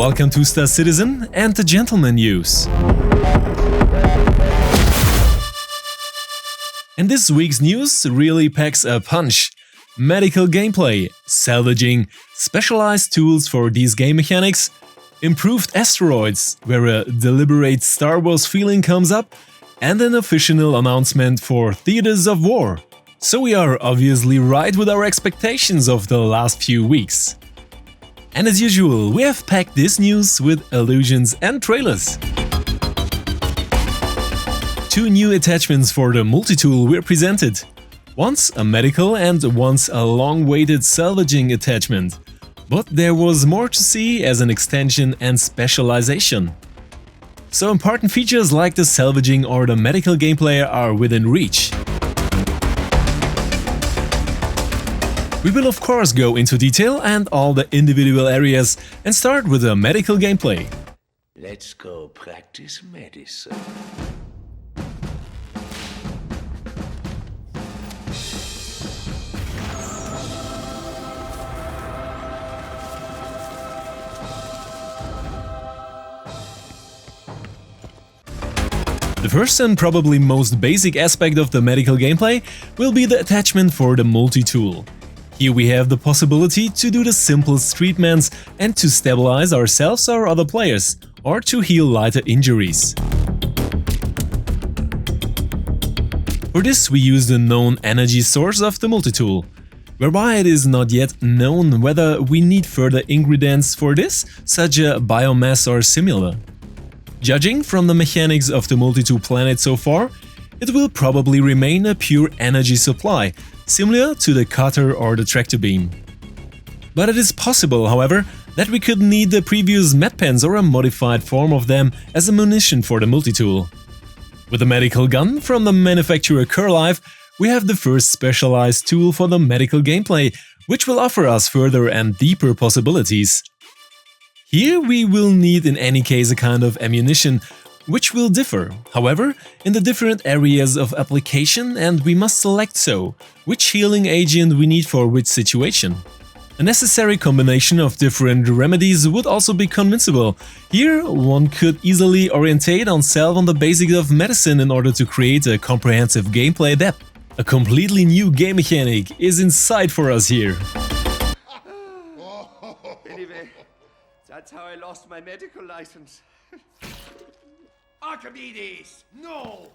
welcome to Star Citizen and the Gentleman News. And this week's news really packs a punch. Medical gameplay, salvaging, specialized tools for these game mechanics, improved Asteroids, where a deliberate Star Wars feeling comes up, and an official announcement for Theaters of War. So we are obviously right with our expectations of the last few weeks. And as usual, we have packed this news with allusions and trailers. 2 new attachments for the multitool were presented. Once a medical and once a long-awaited salvaging attachment. But there was more to see as an extension and specialization. So important features like the salvaging or the medical gameplay are within reach. We will of course go into detail and all the individual areas and start with the medical gameplay. Let's go practice medicine. The first and probably most basic aspect of the medical gameplay will be the attachment for the multitool. Here we have the possibility to do the simplest treatments and to stabilize ourselves or other players, or to heal lighter injuries. For this we use the known energy source of the multitool, whereby it is not yet known whether we need further ingredients for this, such as biomass or similar. Judging from the mechanics of the multitool planet so far, it will probably remain a pure energy supply, similar to the cutter or the tractor beam. But it is possible, however, that we could need the previous medpens or a modified form of them as a munition for the multitool. With the medical gun from the manufacturer Curlife, we have the first specialized tool for the medical gameplay, which will offer us further and deeper possibilities. Here we will need in any case a kind of ammunition, which will differ, however, in the different areas of application, and we must select which healing agent we need for which situation. A necessary combination of different remedies would also be convincible. Here one could easily orientate oneself on the basics of medicine in order to create a comprehensive gameplay depth. A completely new game mechanic is in sight for us here. That's how I lost my medical license. Archimedes! No!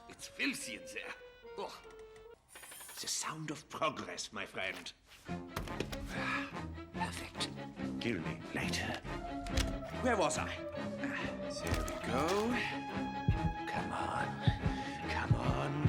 It's filthy in there. Oh. The sound of progress, my friend. Perfect. Kill me later. Where was I? There we go. Come on. Come on.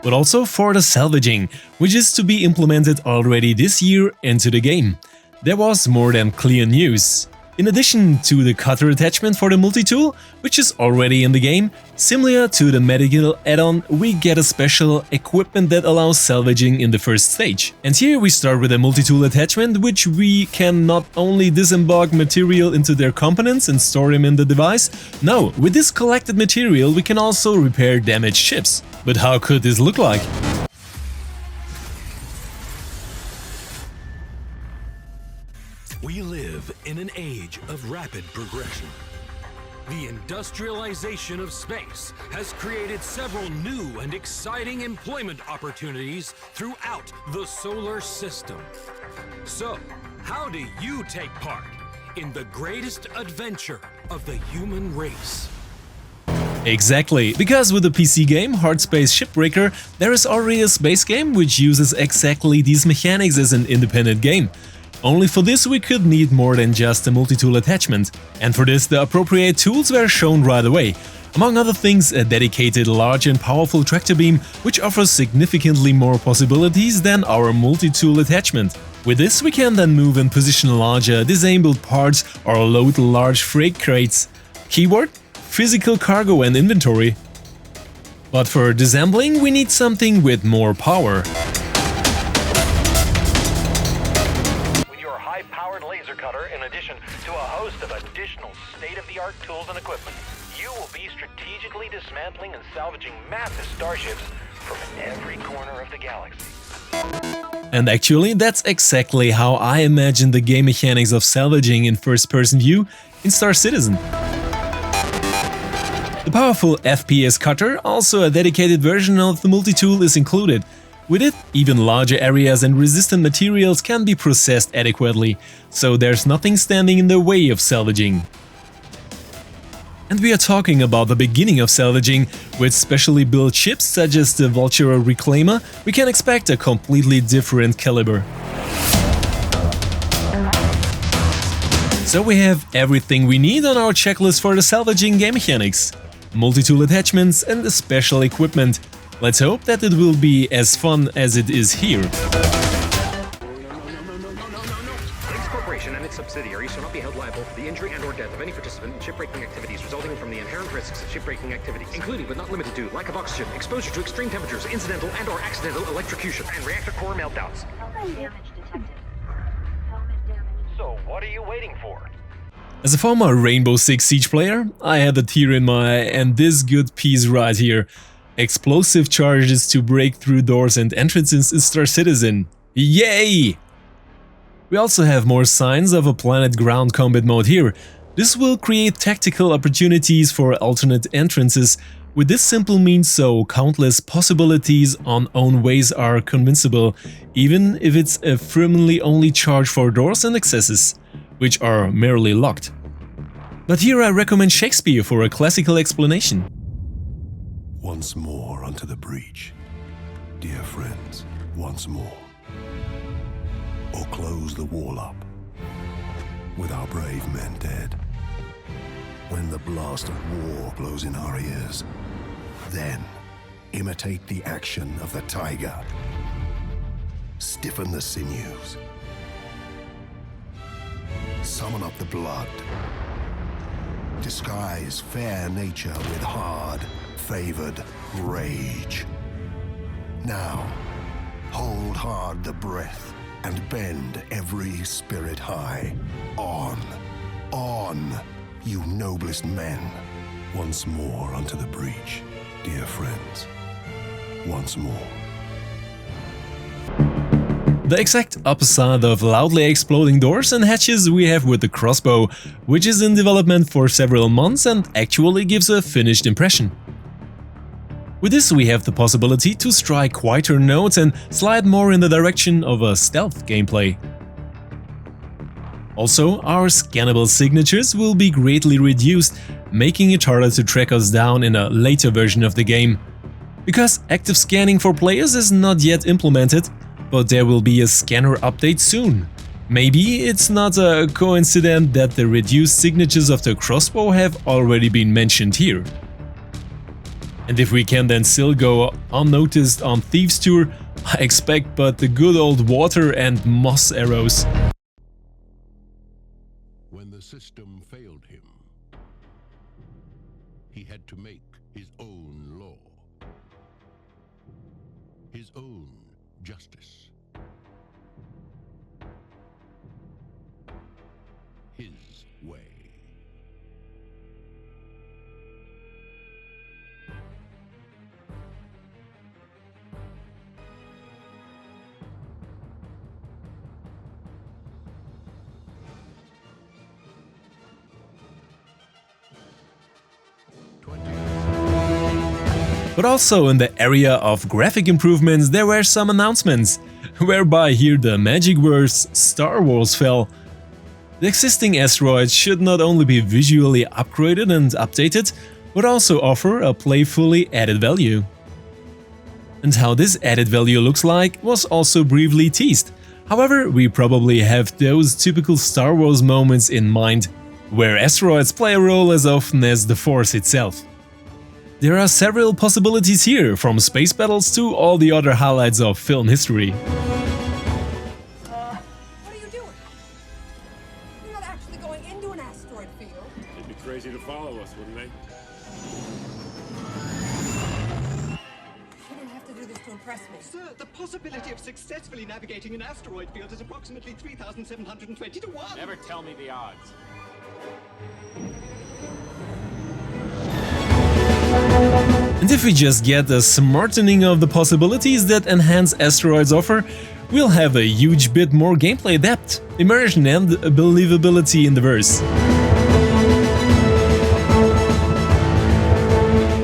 But also for the salvaging, which is to be implemented already this year into the game. There was more than clear news. In addition to the cutter attachment for the multitool, which is already in the game, similar to the medical add-on, we get a special equipment that allows salvaging in the first stage. And here we start with a multitool attachment, which we can not only disembark material into their components and store them in the device. No, with this collected material we can also repair damaged ships. But how could this look like? We live in an age of rapid progression. The industrialization of space has created several new and exciting employment opportunities throughout the solar system. So, how do you take part in the greatest adventure of the human race? Exactly, because with the PC game Hard Space Shipbreaker, there is already a space game which uses exactly these mechanics as an independent game. Only for this we could need more than just a multitool attachment, and for this the appropriate tools were shown right away. Among other things, a dedicated large and powerful tractor beam, which offers significantly more possibilities than our multitool attachment. With this we can then move and position larger disabled parts or load large freight crates. Keyword: physical cargo and inventory. But for disassembling we need something with more power. laser cutter in addition to a host of additional state-of-the-art tools and equipment, You will be strategically dismantling and salvaging massive starships from every corner of the galaxy. And actually, that's exactly how I imagine the game mechanics of salvaging in first-person view in Star Citizen. The powerful FPS cutter, also a dedicated version of the multitool, is included. With it, even larger areas and resistant materials can be processed adequately, so there's nothing standing in the way of salvaging. And we are talking about the beginning of salvaging. With specially built ships such as the Vulture Reclaimer, we can expect a completely different caliber. So we have everything we need on our checklist for the salvaging game mechanics. Multi-tool attachments and special equipment. Let's hope that it will be as fun as it is here. And its subsidiaries shall not be held liable for the injury and/or death of any participant in shipbreaking activities resulting from the inherent risks of shipbreaking activity, including but not limited to lack of oxygen, exposure to extreme temperatures, incidental and/or accidental electrocution, and reactor core meltdowns. Damage detected. Helmet damage. So, what are you waiting for? As a former Rainbow Six Siege player, I had a tear in my eye, and this good piece right here. Explosive charges to break through doors and entrances in Star Citizen. Yay! We also have more signs of a planet ground combat mode here. This will create tactical opportunities for alternate entrances. With this simple means, so countless possibilities on own ways are convincible, even if it's a firmly only charge for doors and accesses, which are merely locked. But here I recommend Shakespeare for a classical explanation. Once more unto the breach, dear friends, once more. Or close the wall up, with our brave men dead. When the blast of war blows in our ears, then imitate the action of the tiger. Stiffen the sinews. Summon up the blood. Disguise fair nature with hard, favored rage. Now, hold hard the breath and bend every spirit high. On, you noblest men. Once more unto the breach, dear friends. Once more. The exact opposite of loudly exploding doors and hatches we have with the Crossbow, which is in development for several months and actually gives a finished impression. With this we have the possibility to strike quieter notes and slide more in the direction of a stealth gameplay. Also, our scannable signatures will be greatly reduced, making it harder to track us down in a later version of the game. Because active scanning for players is not yet implemented, but there will be a scanner update soon. Maybe it's not a coincidence that the reduced signatures of the Crossbow have already been mentioned here. And if we can then still go unnoticed on Thieves Tour, I expect but the good old water and moss arrows. When the system failed him, he had to make his own law. His own justice. His way. But also in the area of graphic improvements there were some announcements, whereby here the magic words Star Wars fell. The existing asteroids should not only be visually upgraded and updated, but also offer a playfully added value. And how this added value looks like was also briefly teased. However, we probably have those typical Star Wars moments in mind, where asteroids play a role as often as the Force itself. There are several possibilities here, from space battles to all the other highlights of film history. What are you doing? You're not actually going into an asteroid field. They'd be crazy to follow us, wouldn't they? You don't have to do this to impress me. Sir, the possibility of successfully navigating an asteroid field is approximately 3,720 to 1. Never tell me the odds. And if we just get a smartening of the possibilities that enhanced Asteroids offer, we'll have a huge bit more gameplay depth, immersion and believability in the verse.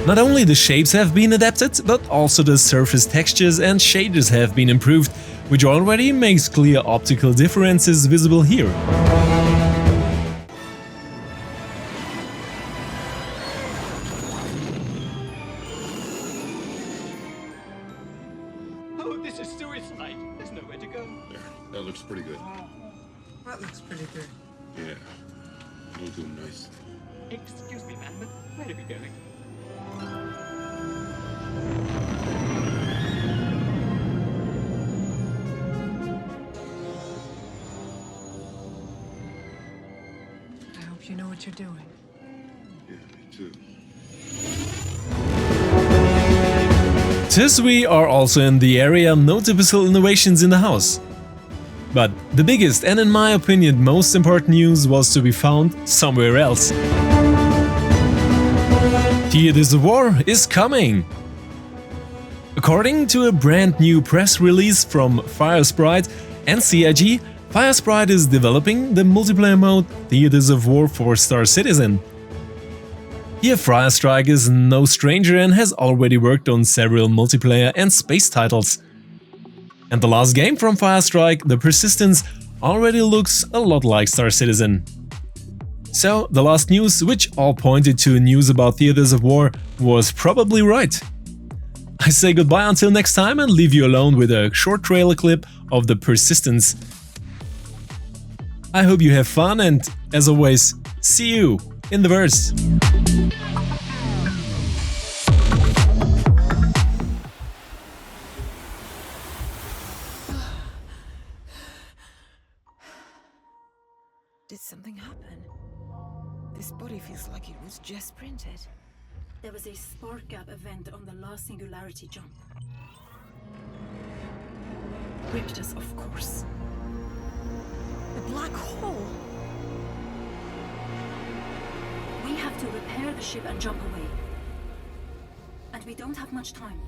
Not only the shapes have been adapted, but also the surface textures and shaders have been improved, which already makes clear optical differences visible here. Oh, this is suicide. There's nowhere to go. There, that looks pretty good. That looks pretty good. Yeah, we'll do nice. Excuse me, man, but where are we going? I hope you know what you're doing. Yeah, me too. Thus we are also in the area no typical innovations in the house. But the biggest and in my opinion most important news was to be found somewhere else. Theaters of War is coming! According to a brand new press release from Firestrike and CIG, Firestrike is developing the multiplayer mode Theaters of War for Star Citizen. Here Firestrike is no stranger and has already worked on several multiplayer and space titles. And the last game from Firestrike, The Persistence, already looks a lot like Star Citizen. So, the last news, which all pointed to news about Theaters of War, was probably right. I say goodbye until next time and leave you alone with a short trailer clip of The Persistence. I hope you have fun and, as always, see you in the verse. Did something happen? This body feels like it was just printed. There was a spark gap event on the last singularity jump. Ripped us off course. A black hole! We have to repair the ship and jump away. And we don't have much time.